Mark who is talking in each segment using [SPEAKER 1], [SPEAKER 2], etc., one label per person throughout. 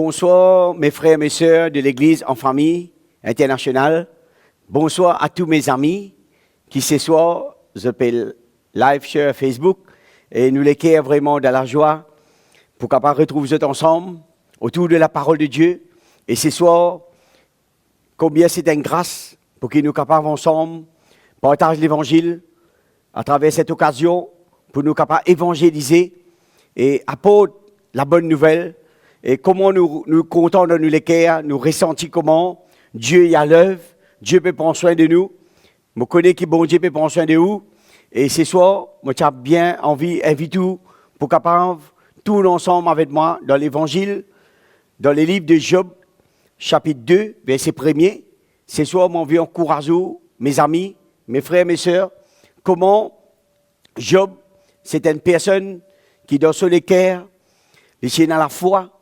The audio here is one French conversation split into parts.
[SPEAKER 1] Bonsoir mes frères et mes sœurs de l'Église en famille internationale. Bonsoir à tous mes amis qui ce soir s'appellent live sur Facebook et nous les querons vraiment dans la joie pour qu'on retrouve vous ensemble autour de la parole de Dieu. Et ce soir, combien c'est une grâce pour que nous capables ensemble partager l'évangile à travers cette occasion pour nous capables évangéliser et apporter la bonne nouvelle. Et comment nous comptons dans nous les cœurs, nous ressentons comment Dieu est à l'œuvre, Dieu peut prendre soin de nous. Je connais que bon Dieu peut prendre soin de vous. Et ce soir, moi j'ai bien envie d'inviter vous pour capable tout ensemble avec moi dans l'évangile, dans les livres de Job, chapitre 2, verset 1er. Ce soir, moi, je veux encourager mes amis, mes frères, mes sœurs, comment Job, c'est une personne qui, dans son cœur, il est dans la foi,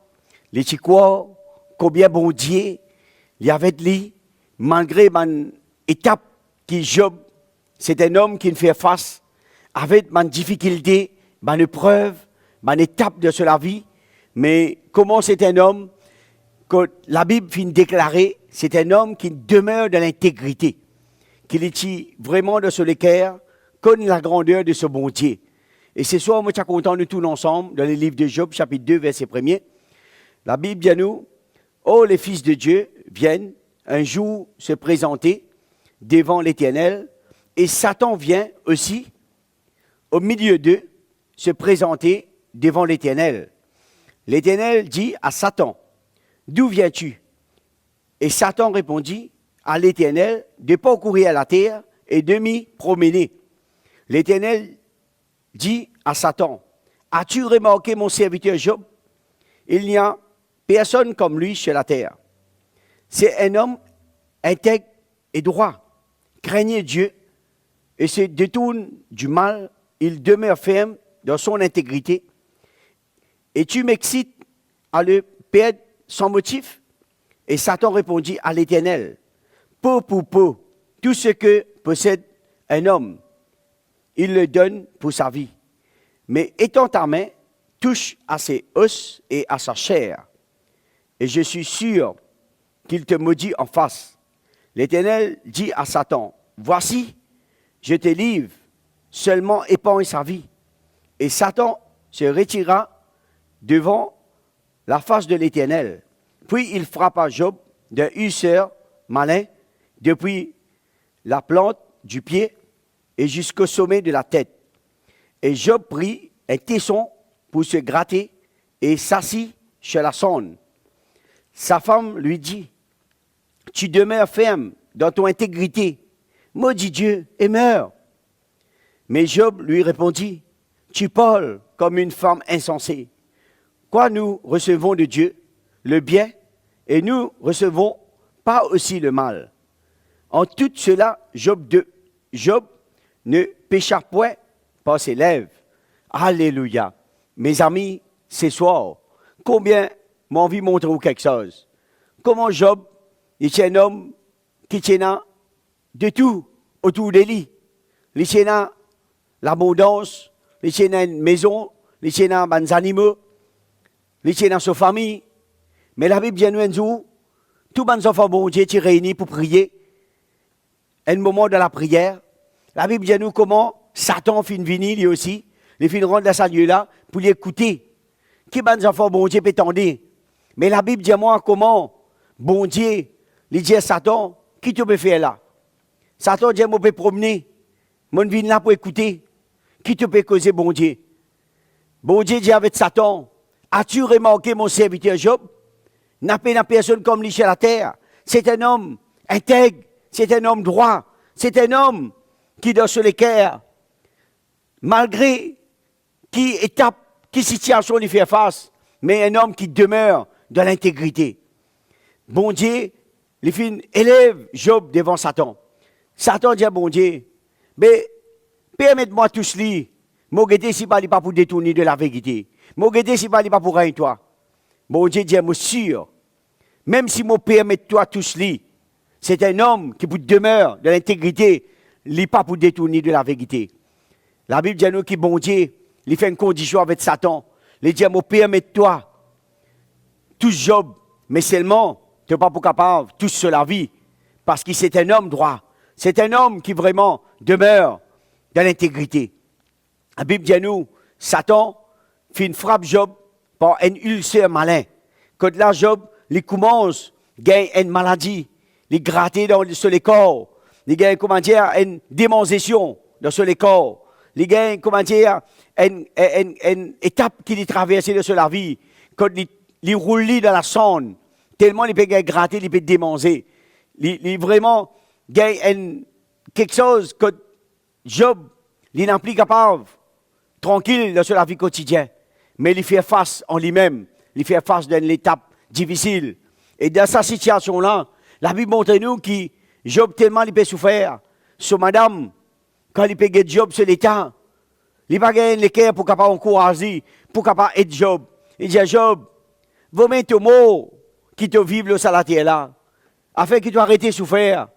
[SPEAKER 1] il est croit, combien bon Dieu, il y avait lui, malgré mon étape qui Job, c'est un homme qui fait face avec ma difficulté, ma épreuve, ma étape de la vie. Mais comment c'est un homme que la Bible finit déclarer, c'est un homme qui demeure dans l'intégrité, qui est vraiment de son cœur, comme la grandeur de ce bon Dieu. Et ce soir, moi, je suis content de tout ensemble, dans le livre de Job, chapitre 2, verset 1er. La Bible dit à nous, « Oh, les fils de Dieu viennent un jour se présenter devant l'Éternel, et Satan vient aussi, au milieu d'eux, se présenter devant l'Éternel. L'Éternel dit à Satan, « D'où viens-tu » Et Satan répondit à l'Éternel, « De parcourir la terre et de m'y promener. » L'Éternel dit à Satan, « As-tu remarqué mon serviteur Job? Il n'y a personne comme lui sur la terre. C'est un homme intègre et droit, craignait Dieu et se détourne du mal. Il demeure ferme dans son intégrité. Et tu m'excites à le perdre sans motif? » Et Satan répondit à l'Éternel, « Peu pour peu, tout ce que possède un homme, il le donne pour sa vie. Mais étends ta main, touche à ses os et à sa chair, et je suis sûr qu'il te maudit en face. » L'Éternel dit à Satan, « Voici, je te livre, seulement épargne sa vie. » Et Satan se retira devant la face de l'Éternel. Puis il frappa Job d'un husseur malin depuis la plante du pied et jusqu'au sommet de la tête. Et Job prit un tesson pour se gratter et s'assit sur la sonde. Sa femme lui dit, « Tu demeures ferme dans ton intégrité, maudis Dieu et meurs. » Mais Job lui répondit, « Tu parles comme une femme insensée. Quoi nous recevons de Dieu? Le bien, et nous recevons pas aussi le mal. » En tout cela, Job ne pécha point par ses lèvres. Alléluia. Mes amis, ce soir, combien m'ont envie de montrer quelque chose. Comment Job est un homme qui tient de tout autour de lui. Il tient l'abondance, il tient une maison, il tient des animaux, il tient sa famille. Mais la Bible dit nous un jour, tous les enfants bon Dieu sont réunis pour prier. Un moment de la prière. La Bible dit nous comment Satan finit venir lui aussi. Il finit rendre sa Dieu là pour l'écouter. Qui les enfants bon Dieu peut tendre. Mais la Bible dit moi comment bon Dieu, il dit à Satan, qui tu peux faire là? Satan dit moi peux promener. Mon viens là pour écouter. Qui tu peux causer bon Dieu? Bon Dieu dit avec Satan, as-tu remarqué mon serviteur Job? N'a pas personne comme lui sur la terre. C'est un homme intègre, c'est un homme droit, c'est un homme qui dans sur les cœurs, malgré qui étape, qui situation lui fait face, mais un homme qui demeure dans l'intégrité. Bon Dieu, les filles élève Job devant Satan. Satan dit à bon Dieu, mais permette-moi tout cela. Mon guetter si pas pour détourner de la vérité. Mon guetter si pas pour rien toi. Bon Dieu dit, moi sûr, même si mon permet toi tout cela, c'est un homme qui demeure dans l'intégrité, il n'est pas pour détourner de la vérité. La Bible dit à nous que bon Dieu, il fait une condition avec Satan. Il dit, moi permet toi tous Job, mais seulement, tu n'es pas pour capable, tous sur la vie, parce que c'est un homme droit. C'est un homme qui vraiment demeure dans l'intégrité. La Bible dit à nous, Satan fait une frappe Job par un ulcère malin. Quand là, Job, il commence à gagner une maladie, il gratter sur les corps, il gagne, comment dire, une démonstration sur les corps, il gagne, comment dire, une étape qu'il a traversée sur la vie, quand il roule dans la sonde, tellement il peut gratter, il peut démonter. Il vraiment gagne quelque chose que Job, il n'est plus capable, tranquille sur la vie quotidienne. Mais il fait face en lui-même, il fait face à une étape difficile. Et dans cette situation-là, la Bible montre-nous que Job, tellement il peut souffrir, sur madame, quand il peut gagner Job sur l'état, il n'a pas gagné le cœur pour capable encourager, pour capable aider Job. Il dit à Job, vous mettez au mot qui te vivent sur la terre là, afin qu'il doit arrêter de souffrir.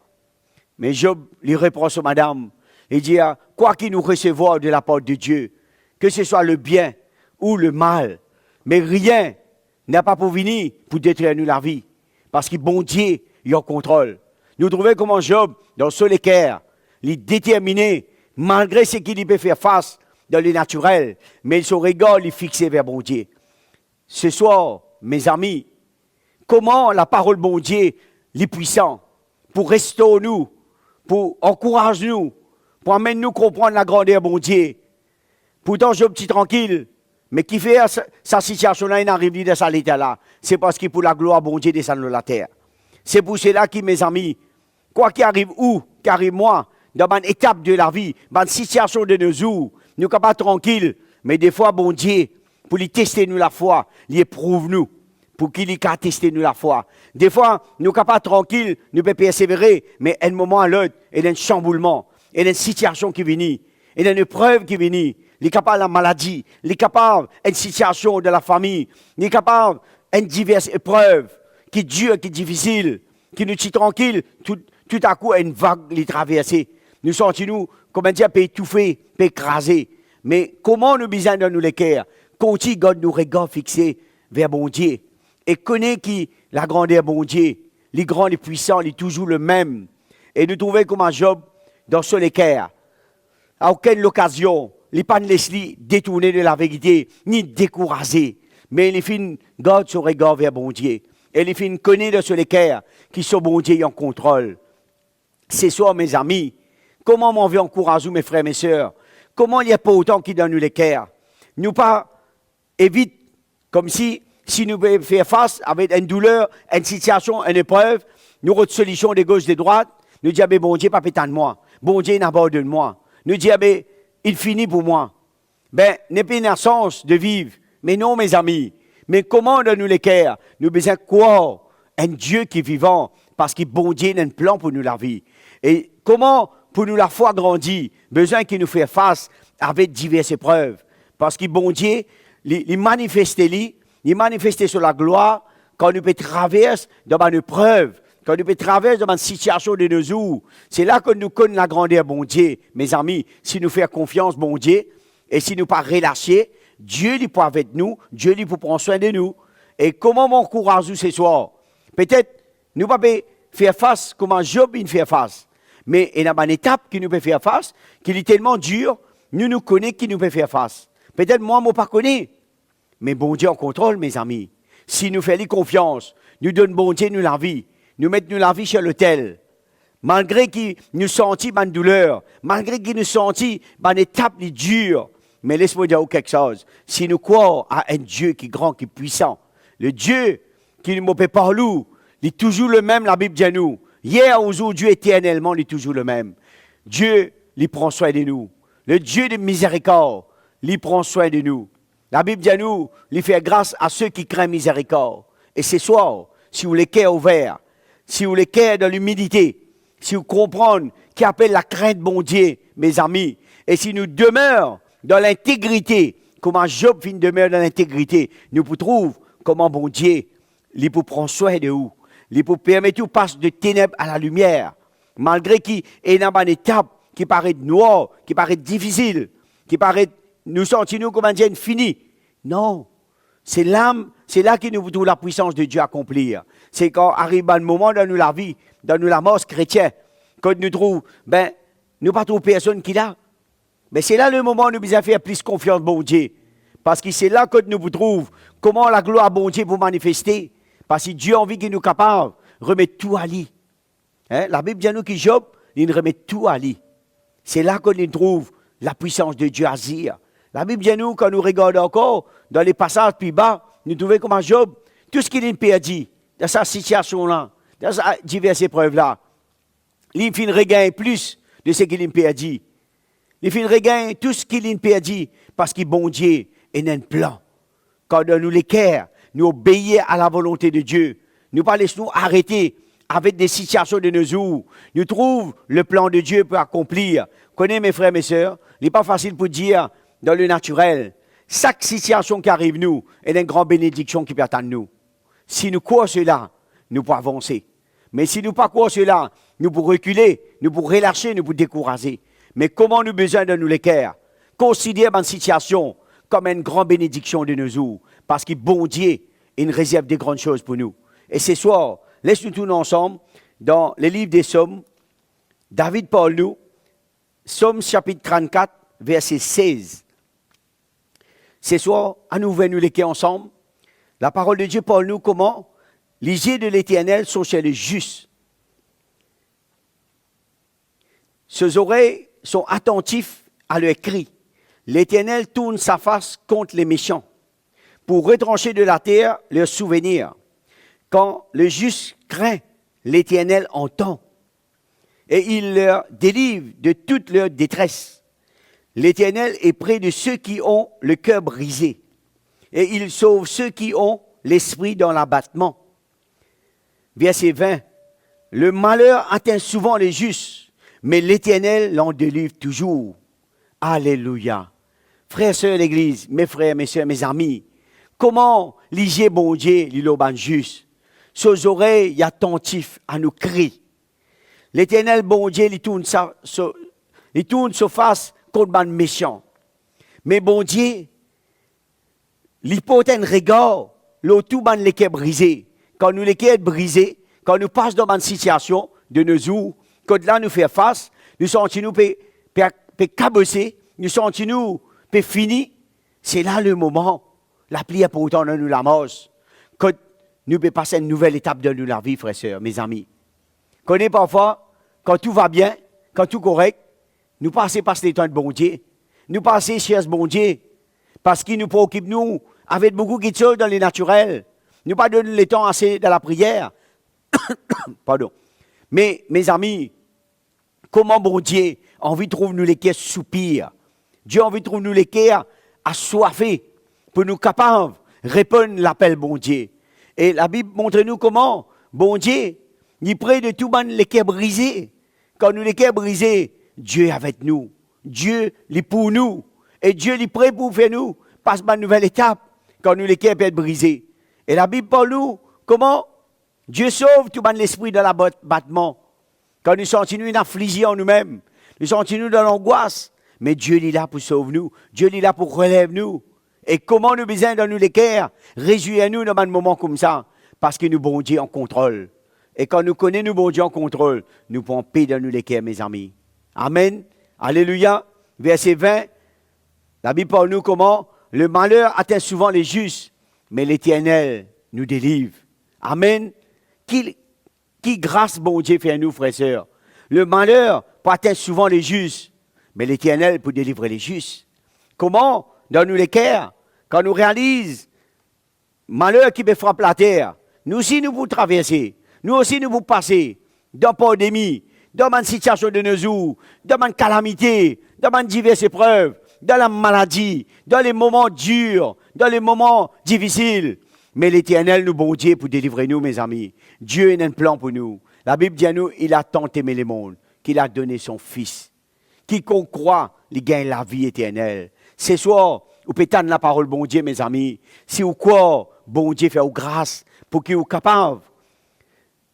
[SPEAKER 1] Mais Job lui répond sur madame, il dit, quoi qu'il nous recevons de la part de Dieu, que ce soit le bien ou le mal, mais rien n'a pas pour venir pour détruire nous la vie. Parce que bon Dieu, il est en contrôle. Nous trouvons comment Job, dans ce l'équerre, il est déterminé, malgré ce qu'il peut faire face dans le naturel, mais son regard est fixé vers bon Dieu. Ce soir, mes amis, comment la parole bon Dieu est puissante pour restaurer nous, pour encourager nous, pour amener nous comprendre la grandeur bon Dieu. Pourtant, Job petit tranquille, mais qui fait sa situation-là, il arrive dans cet état-là. C'est parce que pour la gloire bon Dieu descend de la terre. C'est pour cela que, mes amis, quoi qu'il arrive où, qu'arrive moi, dans une étape de la vie, dans une situation de nos jours, nous ne sommes pas tranquilles, mais des fois, bon Dieu, pour lui tester nous la foi, il éprouve nous, pour qu'il ait tester nous la foi. Des fois, nous ne sommes pas tranquilles, nous pouvons persévérer, mais à un moment à l'autre, il y a un chamboulement, il y a une situation qui vient, il y a une épreuve qui vient, il est capable de la maladie, il est capable d'une situation de la famille, il est capable d'une diverses épreuves qui durent, qui difficiles, qui nous tient tranquilles, tout à coup, une vague les traverser. Nous sentons-nous, comment dire, peut étouffer, peut écraser. Mais comment nous besoin de nous les cœurs? Continue garde nos regards fixés vers bon Dieu. Et connaît qui la grandeur bon Dieu, les grands, les puissants, les toujours le même. Et nous trouvons comment Job, dans ce l'équerre, à aucune occasion, les pas laissé détourner de la vérité, ni décourager. Mais les filles gardent son regard vers bon Dieu. Et les filles connaissent de ce l'équerre qui sont bon Dieu en contrôle. C'est ça, mes amis. Comment m'en veut encourager mes frères et mes sœurs? Comment il n'y a pas autant qui donne nous l'équerre? Nous pas évite, comme si nous pouvions faire face avec une douleur, une situation, une épreuve, nous avons une solution de gauche, de droite, nous disons, bon Dieu, pas pétant de moi. Bon Dieu, n'abandonne moi. Nous disons, il finit pour moi. N'est pas une sens de vivre. Mais non, mes amis. Mais comment donne-nous l'équerre? Nous avons besoin de croire un Dieu qui est vivant, parce que bon Dieu a un plan pour nous la vie. Et comment, pour nous la foi grandir, besoin qu'il nous fasse face avec diverses épreuves. Parce que bon Dieu, il manifeste sur la gloire quand nous peut traverser dans une épreuve, quand nous peut traverser dans une situation de nos jours. C'est là que nous connaissons la grandeur bon Dieu, mes amis. Si nous faisons confiance bon Dieu, et si nous ne pas relâcher, Dieu lui peut avec nous, Dieu lui peut prendre soin de nous. Et comment m'encourage ce soir? Peut-être, nous ne pouvons pas faire face comment Job il fait face. Mais il y a une étape qui nous peut faire face, qui est tellement dure, nous connaissons qui nous peut faire face. Peut-être moi, je ne pas connais. Mais bon Dieu en contrôle, mes amis. Si nous faisons confiance, nous donnons bon Dieu nous la vie, nous mettons la vie sur l'autel. Malgré qu'il nous sentit une douleur, malgré qu'il nous sentit une étape dure, mais laisse-moi dire quelque chose. Si nous croyons à un Dieu qui est grand, qui est puissant, le Dieu qui nous fait parler, il est toujours le même, la Bible dit à nous. Hier, aujourd'hui, éternellement, il est toujours le même. Dieu, il prend soin de nous. Le Dieu de miséricorde, il prend soin de nous. La Bible dit à nous, il fait grâce à ceux qui craignent miséricorde. Et ce soir, si vous les cœurs ouverts, si vous les cœurs dans l'humilité, si vous comprenez qui appelle la crainte bon Dieu, mes amis, et si nous demeurons dans l'intégrité, comment Job finit demeure dans l'intégrité, nous pouvons trouver comment bon Dieu, il peut prendre soin de vous. Il peut permettre de passer de ténèbres à la lumière, malgré qu'il y a une étape qui paraît noire, qui paraît difficile, qui paraît, nous sentons comme un Dieu fini. Non, C'est là que nous trouvons la puissance de Dieu à accomplir. C'est quand arrive un moment dans la vie, dans la mort chrétienne, quand nous trouvons, nous pas trouver personne qui l'a. Mais c'est là le moment où nous devons faire plus confiance à bon Dieu. Parce que c'est là que nous trouvons comment la gloire à bon Dieu pour manifester. Parce que Dieu a envie qu'il nous capable de remettre tout à lui. La Bible dit à nous que Job, il remet tout à lui. C'est là que nous trouvons la puissance de Dieu à agir. La Bible dit à nous, quand nous regardons encore dans les passages plus bas, nous trouvons comment Job, tout ce qu'il a perdu dans sa situation-là, dans ces diverses épreuves-là, il finit regagner plus de ce qu'il a perdu. Il finit regagner tout ce qu'il a perdu parce que bon Dieu est un plan. Quand nous les cœurs, nous obéissons à la volonté de Dieu. Nous ne pas laissons nous arrêter avec des situations de nos jours. Nous trouvons le plan de Dieu pour accomplir. Connaissez mes frères, mes sœurs, il n'est pas facile pour dire dans le naturel. Chaque situation qui arrive nous est une grande bénédiction qui peut attendre nous. Si nous croyons cela, nous pouvons avancer. Mais si nous ne croyons pas cela, nous pouvons reculer, nous pouvons relâcher, nous pouvons décourager. Mais comment nous besoin de nous les cœurs considérer une situation comme une grande bénédiction de nos jours. Parce que bon Dieu, il réserve des grandes choses pour nous. Et ce soir, laisse-nous tourner ensemble dans le livre des Psaumes. David parle nous, Psaume chapitre 34, verset 16. Ce soir, à nous venons nous les ensemble. La parole de Dieu parle nous comment les yeux de l'Éternel sont chez les justes. Ses oreilles sont attentifs à leurs cris. L'Éternel tourne sa face contre les méchants pour retrancher de la terre leurs souvenirs. Quand le juste craint, l'Éternel entend et il leur délivre de toute leur détresse. L'Éternel est près de ceux qui ont le cœur brisé et il sauve ceux qui ont l'esprit dans l'abattement. Verset 20. Le malheur atteint souvent les justes, mais l'Éternel l'en délivre toujours. Alléluia. Frères, sœurs, l'Église, mes frères, mes sœurs, mes amis, comment lisez bon Dieu, l'île juste. Ses oreilles y attentifs à nos cris. L'Éternel bon Dieu, il tourne sa face contre les méchants. Mais bon Dieu, il porte un regard, tout les cœurs brisés. Quand nous les cœurs brisés, quand nous passons dans une situation de nos jours, quand là nous fait face, nous sentons nous cabosser, nous sentons nous fini. C'est là le moment, la prière pour autant de nous la mort. Quand nous pouvons passer une nouvelle étape de la vie, frères et sœurs, mes amis. Connaissez parfois, quand tout va bien, quand tout est correct, nous passons par les temps de bon Dieu. Nous passons chez ce bon Dieu. Parce qu'il nous préoccupe, nous, avec beaucoup de choses dans les naturels. Nous pas donner le temps assez dans la prière. Pardon. Mais, mes amis, comment bon Dieu a envie de trouver nous les cœurs soupirs. Dieu a envie de trouver nous les cœurs assoiffés pour nous capables de répondre à l'appel bon Dieu. Et la Bible montre nous comment bon Dieu, il est près de tout les cœurs brisés. Quand nous les cœurs brisés, Dieu est avec nous. Dieu est pour nous. Et Dieu est prêt pour faire nous passer une nouvelle étape quand nous les cœurs peuvent être brisés. Et la Bible parle nous comment Dieu sauve tout l'esprit dans l'abattement. Quand nous sentons une affliction en nous-mêmes, nous sentons dans l'angoisse. Mais Dieu est là pour sauver nous. Dieu est là pour relever nous. Et comment nous besoin dans nous les cœurs, réjouir-nous dans un moment comme ça. Parce que nous, bon Dieu, en contrôle. Et quand nous connaissons nous, bon Dieu, en contrôle, nous pouvons paix dans nous les cœurs, mes amis. Amen. Alléluia. Verset 20. La Bible parle nous comment le malheur atteint souvent les justes, mais l'Éternel nous délivre. Amen. Qui grâce, bon Dieu, fait à nous, frères et sœurs. Le malheur peut atteindre souvent les justes, mais l'Éternel peut délivrer les justes. Comment? Dans nous les cœurs, quand nous réalisons malheur qui me frappe la terre, nous aussi nous pouvons traverser, nous aussi nous pouvons passer dans la pandémie, dans une situation de nos jours, dans une calamité, dans une diverses épreuves, dans la maladie, dans les moments durs, dans les moments difficiles. Mais l'Éternel, nous, bon Dieu, pour délivrer nous, mes amis. Dieu a un plan pour nous. La Bible dit à nous, il a tant aimé le monde, qu'il a donné son Fils. Quiconque croit, il gagne la vie éternelle. Ce soir, vous pouvez tendre la parole, bon Dieu, mes amis. Si vous croyez, bon Dieu, fait grâce pour qu'il soit capable.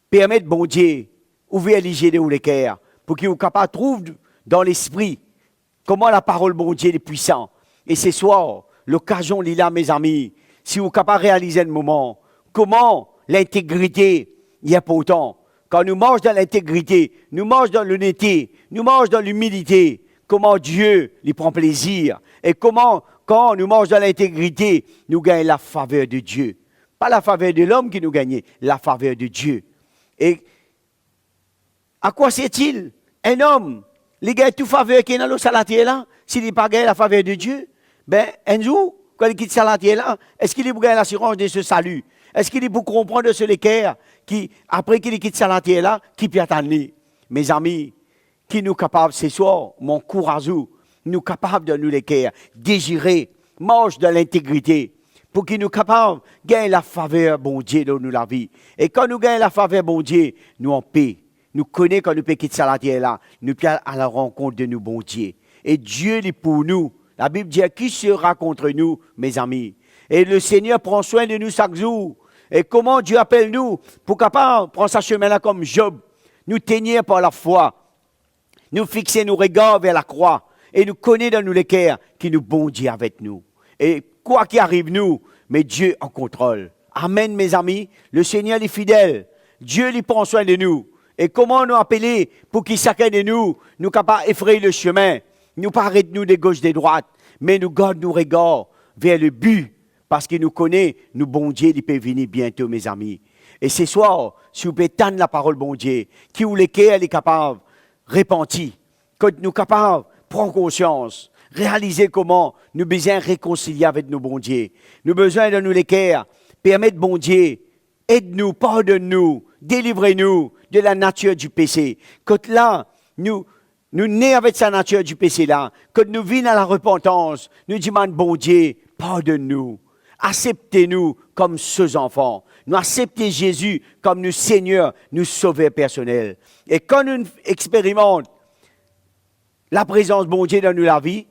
[SPEAKER 1] Permettre, bon Dieu, ouvrir les yeux de les cœurs, pour qu'il soit capable de trouver dans l'esprit comment la parole, bon Dieu, est puissante. Et ce soir, l'occasion, est là, mes amis. si vous êtes capable de réaliser un moment, comment l'intégrité y est important. Quand nous marchons dans l'intégrité, nous marchons dans l'honnêteté, nous marchons dans l'humilité, comment Dieu lui prend plaisir. Et comment, quand nous marchons dans l'intégrité, nous gagnons la faveur de Dieu. Pas la faveur de l'homme qui nous gagne, la faveur de Dieu. Et à quoi sert-il un homme, il gagne toute faveur qui est dans le salatier là, s'il n'a pas gagné la faveur de Dieu? Ben, un jour, quand il quitte le salatier là, est-ce qu'il gagne l'assurance de ce salut? Est-ce qu'il est pour comprendre de ce l'équerre qui, après qu'il quitte sa terre là, qui peut attendre? Mes amis, qui nous capables ce soir, mon courage, nous capables de nous l'équerre, désirer, marche de l'intégrité, pour qu'il nous capables de gagner la faveur, bon Dieu, dans nous la vie. Et quand nous gagnons la faveur, bon Dieu, nous en paix. Nous connaissons quand nous pouvons quitter sa terre là, nous pouvons à la rencontre de nous, bon Dieu. Et Dieu est pour nous. La Bible dit, qui sera contre nous, mes amis? Et le Seigneur prend soin de nous chaque jour. Et comment Dieu appelle nous pour capable prendre ce chemin-là comme Job, nous tenir par la foi, nous fixer nos regards vers la croix et nous connaître dans nous les cœurs qui nous bon Dieu avec nous. Et quoi qu'il arrive nous, mais Dieu en contrôle. Amen, mes amis. Le Seigneur est fidèle. Dieu lui prend soin de nous. Et comment nous appeler pour qu'il chacun de nous, nous capable effrayer le chemin, nous pas arrêter nous de gauche, de droite, mais nous garde nos regards vers le but. Parce qu'il nous connaît, nous, bon Dieu, il peut venir bientôt, mes amis. Et ce soir, si vous pouvez tendre la parole, bon Dieu, qui ou lesquels est capable, repentir, que nous capables, prendre conscience, réaliser comment nous besoin réconcilier avec nos bon Dieu. Nous besoin de nous lesquels, permettre, bon Dieu, aide-nous, pardonne-nous, délivrez-nous de la nature du péché. Que là, nous nés avec sa nature du péché là, que nous vînes à la repentance, nous demandons, bon Dieu, pardonne-nous. Acceptez-nous comme ceux enfants. Nous acceptez Jésus comme nous Seigneur, nous sauveur personnel. Et quand nous expérimentons la présence de bon Dieu dans la vie,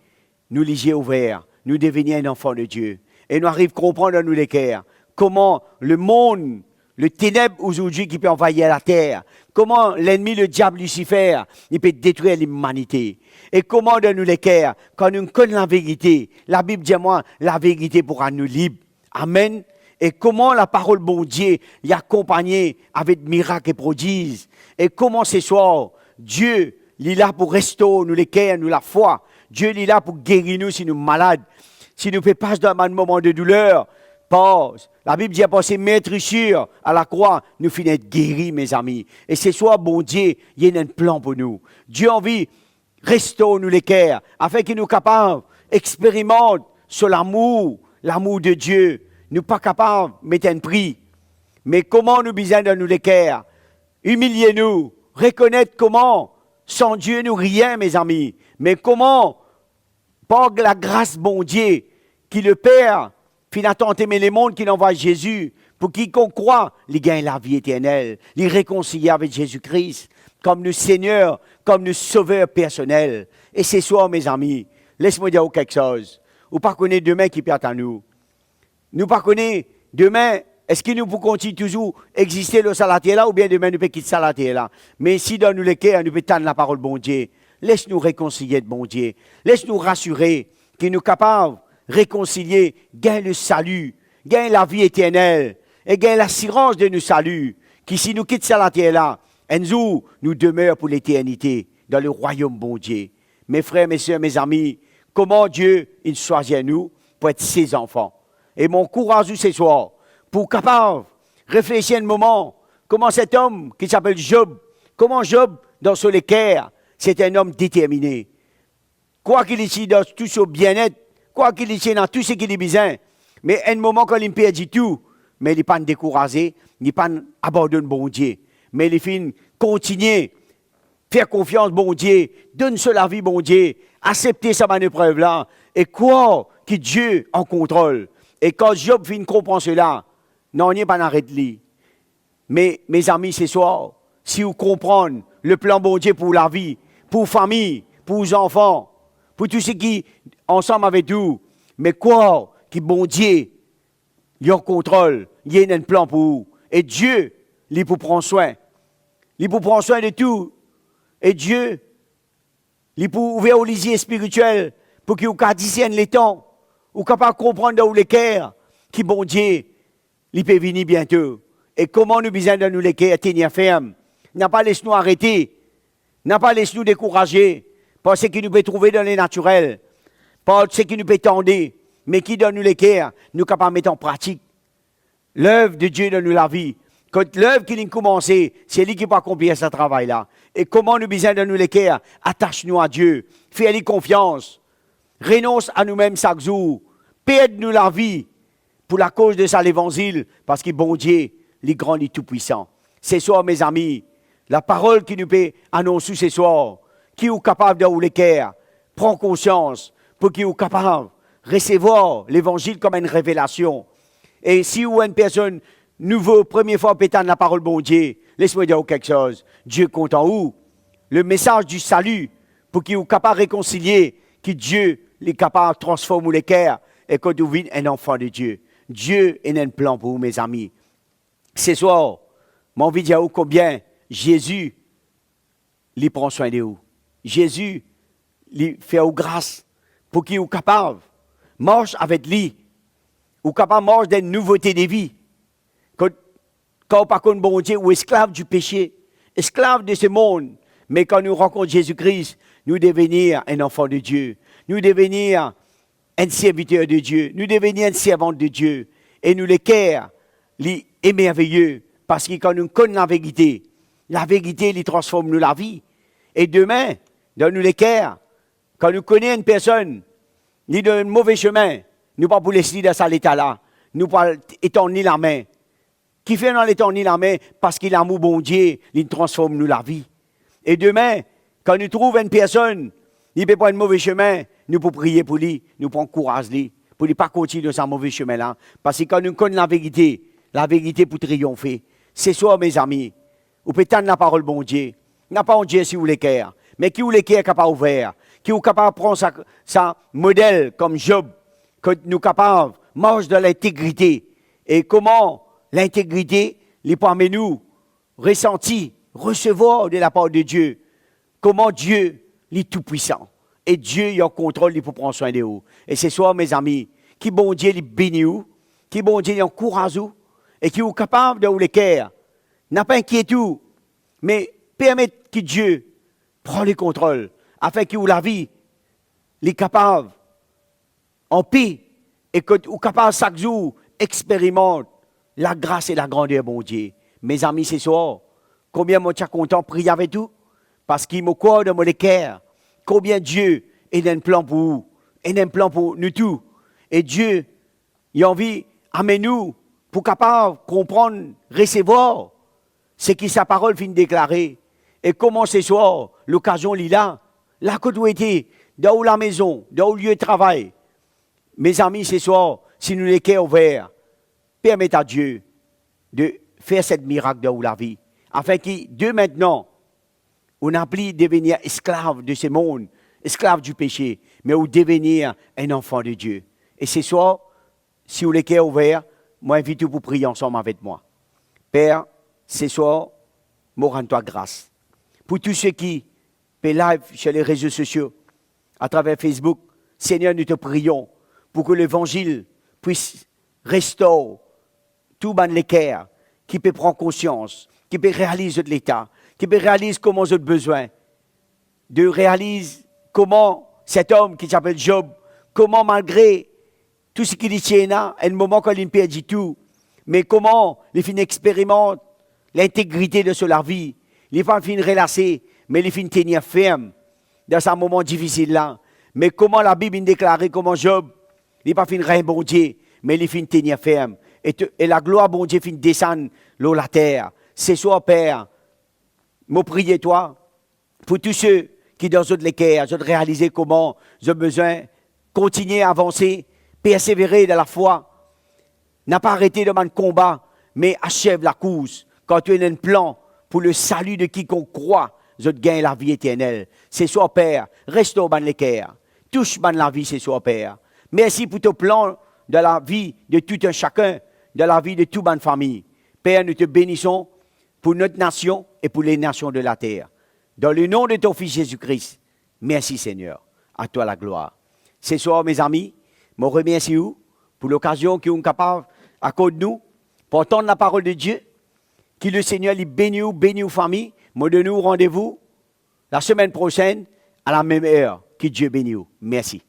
[SPEAKER 1] nous les yeux ouverts, nous devenons un enfant de Dieu. Et nous arrivons à comprendre dans nous les cœurs comment le monde, le ténèbre aujourd'hui qui peut envahir la terre, comment l'ennemi, le diable Lucifer, il peut détruire l'humanité. Et comment dans nous les cœurs, quand nous connaissons la vérité, la Bible dit moi, la vérité pourra nous libérer. Amen. Et comment la parole bon Dieu y accompagné avec miracles et prodiges. Et comment ce soir, Dieu, il est là pour restaurer nous les cœurs, nous la foi. Dieu, il est là pour guérir nous si nous sommes malades. Si nous faisons passer dans un moment de douleur, pause. La Bible dit à passer maîtrisure à la croix, nous finissons guéris, mes amis. Et ce soir, bon Dieu, il y a un plan pour nous. Dieu a envie restaure nous les cœurs, afin qu'il nous capables d'expérimenter sur l'amour de Dieu. Nous pas capables de mettre un prix. Mais comment nous besoin de nous les cœurs? Humiliez-nous, reconnaître comment, sans Dieu, nous rien, mes amis. Mais comment, par la grâce bon Dieu, qui le Père, finit à tenter les mondes, qui envoie Jésus, pour quiconque croit, il gagne la vie éternelle, il réconcilie avec Jésus-Christ, comme nous Seigneur, comme nous Sauveur personnel. Et ce soir, mes amis, laisse-moi dire quelque chose. Vous ne connaissez pas demain qui peut à nous. Nous ne connaissons pas demain, est-ce que nous pouvons continuer toujours exister le salatier là, ou bien demain nous pouvons quitter le salatier là. Mais si dans nous les cœurs, nous pouvons tendre la parole bon Dieu, laisse-nous réconcilier de bon Dieu. Laisse-nous rassurer qu'il nous capable de réconcilier, gagner le salut, gagner la vie éternelle, et gagner l'assurance de nous salut, qui si nous quittons salatier là, un jour, nous demeurons pour l'éternité dans le royaume bon Dieu. Mes frères, mes soeurs, mes amis, comment Dieu, il choisit nous pour être ses enfants. Et mon courage ce soir, pour capable réfléchir un moment, comment cet homme qui s'appelle Job, comment Job, dans son équerre, c'est un homme déterminé. Quoi qu'il ici dans tout son bien-être, quoi qu'il ici dans tout ce qu'il a besoin, mais un moment quand il perd tout, mais il n'est pas découragé, il n'est pas abandonné bon Dieu. Mais il finit continuer, faire confiance bon Dieu, donne sur la vie bon Dieu, accepter sa épreuve là, et croire que Dieu en contrôle. Et quand Job finit comprendre cela, non, il n'est pas arrêté lui. Mais mes amis, ce soir, si vous comprenez le plan bon Dieu pour la vie, pour la famille, pour les enfants, pour tous ceux qui ensemble avec vous, mais croire que bon Dieu, il en contrôle, il y a un plan pour vous. Et Dieu, il pour prendre soin. Il pour prendre soin de tout. Et Dieu, il pour ouvrir aux lisiers spirituels pour qu'il vous discerne les temps, ou capable de comprendre dans les cœurs, qui bon Dieu, il peut venir bientôt. Et comment nous besoin de nous laisser tenir ferme. N'a pas laissé nous arrêter. N'a pas laissé nous décourager. Par ce qui nous peut trouver dans les naturels. Par ce qui nous peut tendre. Mais qui donne nous l'équerre, nous capables de mettre en pratique. L'œuvre de Dieu dans nous la vie. Quand l'œuvre qui a commencé, c'est lui qui peut accomplir ce travail-là. Et comment nous besoin de nous l'équerre, attache-nous à Dieu. Fais-lui confiance. Renonce à nous-mêmes chaque jour. Perde-nous la vie pour la cause de ça l'évangile. Parce que bon Dieu, il est grand, il est tout-puissant. Ce soir, mes amis, la parole qui nous peut annoncer ce soir, qui est capable de vous l'équerre, prends conscience pour qu'il est capable recevoir l'évangile comme une révélation. Et si vous êtes une personne nouvelle, première fois pétante la parole bon Dieu, laisse-moi dire quelque chose. Dieu compte en vous. Le message du salut, pour qu'il soit capable de réconcilier, que Dieu est capable de transformer les cœurs et que vous devenez un enfant de Dieu. Dieu a un plan pour vous, mes amis. Ce soir, j'ai envie de dire combien Jésus, il prend soin de vous. Jésus, il fait vous grâce pour qu'il soit capable marche avec lui, ou capable marche d'une nouveauté de vie. Quand par contre, bon Dieu, ou esclave du péché, esclave de ce monde, mais quand nous rencontrons Jésus-Christ, nous devenir un enfant de Dieu, nous devenir un serviteur de Dieu, nous devenir une servante de Dieu, et nous les cœurs, est merveilleux, parce que quand nous connaissons la vérité, elle transforme nous la vie. Et demain, dans nous les cœurs, quand nous connaissons une personne, ni d'un mauvais chemin, nous pas pour laisser dans cet état-là, nous pas étendre la main. Qui fait dans l'étendre la main parce qu'il a l'amour bon Dieu, il transforme nous la vie. Et demain, quand nous trouvons une personne, il peut pas un mauvais chemin, nous pouvons prier pour lui, nous prenons courage lui, pour ne pas continuer dans ce mauvais chemin-là. Parce que quand nous connaissons la vérité pour triompher. C'est ça, mes amis, ou peut-être la parole bon Dieu. N'a pas un Dieu si vous voulez cœur, mais qui vous les cœur capable ouvert, qui est capable de prendre sa modèle comme Job, que nous capables de marcher dans l'intégrité. Et comment l'intégrité, les parmi nous, ressentir, recevoir de la part de Dieu. Comment Dieu est tout-puissant. Et Dieu il a contrôle, il peut prendre soin de vous. Et c'est ça, mes amis, qui bon Dieu il bénit vous, qui bon Dieu il encourage vous, et qui est capable de vous les cœurs. N'a pas inquiété tout, mais permettre que Dieu prenne le contrôle, afin que vous la vie, il est capable, en paix, et que vous capable chaque jour, expérimente la grâce et la grandeur, bon Dieu. Mes amis, c'est ça. Combien moi, je suis content de prier avec vous, parce qu'il me croit dans mon cœur. Combien Dieu a un plan pour vous, il a un plan pour nous tous. Et Dieu, il a envie d'amener-nous pour capable comprendre, recevoir ce qui sa parole finit de déclarer. Et comment ce soir, l'occasion est là, là que vous êtes, dans la maison, dans le lieu de travail. Mes amis, ce soir, si nous les cœurs ouverts, permettez à Dieu de faire cette miracle dans la vie, afin que de maintenant, on n'a plus devenir esclave de ce monde, esclave du péché, mais on devenir un enfant de Dieu. Et ce soir, si vous les cœurs ouverts, moi, invite-vous pour prier ensemble avec moi. Père, ce soir, moi, rends-toi grâce. Pour tous ceux qui paient live sur les réseaux sociaux, à travers Facebook, Seigneur, nous te prions pour que l'évangile puisse restaurer tout les cœurs, qui peut prendre conscience, qui peut réaliser de l'état, qui peut réaliser comment j'ai besoin, de réaliser comment cet homme qui s'appelle Job, comment malgré tout ce qu'il tient là, un moment quand il perd tout, mais comment il finit expérimente l'intégrité de sa vie, il pas fin relâcher, mais il finit tenir ferme dans ce moment difficile là. Mais comment la Bible déclare comment Job, il pas fin rien bon Dieu, mais il finit tenir ferme. Et la gloire bon Dieu finit descendre l'eau la terre. C'est soit Père, me prier toi pour tous ceux qui dans les cœurs, je réaliser comment j'ai besoin de continuer à avancer, persévérer dans la foi, n'a pas arrêté de mon combat, mais achève la course. Quand tu as un plan pour le salut de quiconque croit, je gagne la vie éternelle. C'est soit Père, reste au ban les cœurs, touche ban la vie, c'est soit Père. Merci pour ton plan de la vie de tout un chacun, de la vie de toute bonne famille. Père, nous te bénissons pour notre nation et pour les nations de la terre. Dans le nom de ton Fils Jésus-Christ, merci Seigneur. À toi la gloire. Ce soir, mes amis, je remercie vous pour l'occasion qu'on est capable à cause de nous, pour entendre la parole de Dieu, que le Seigneur lui bénisse aux familles. Moi de nous rendez-vous la semaine prochaine à la même heure. Que Dieu bénisse. Merci.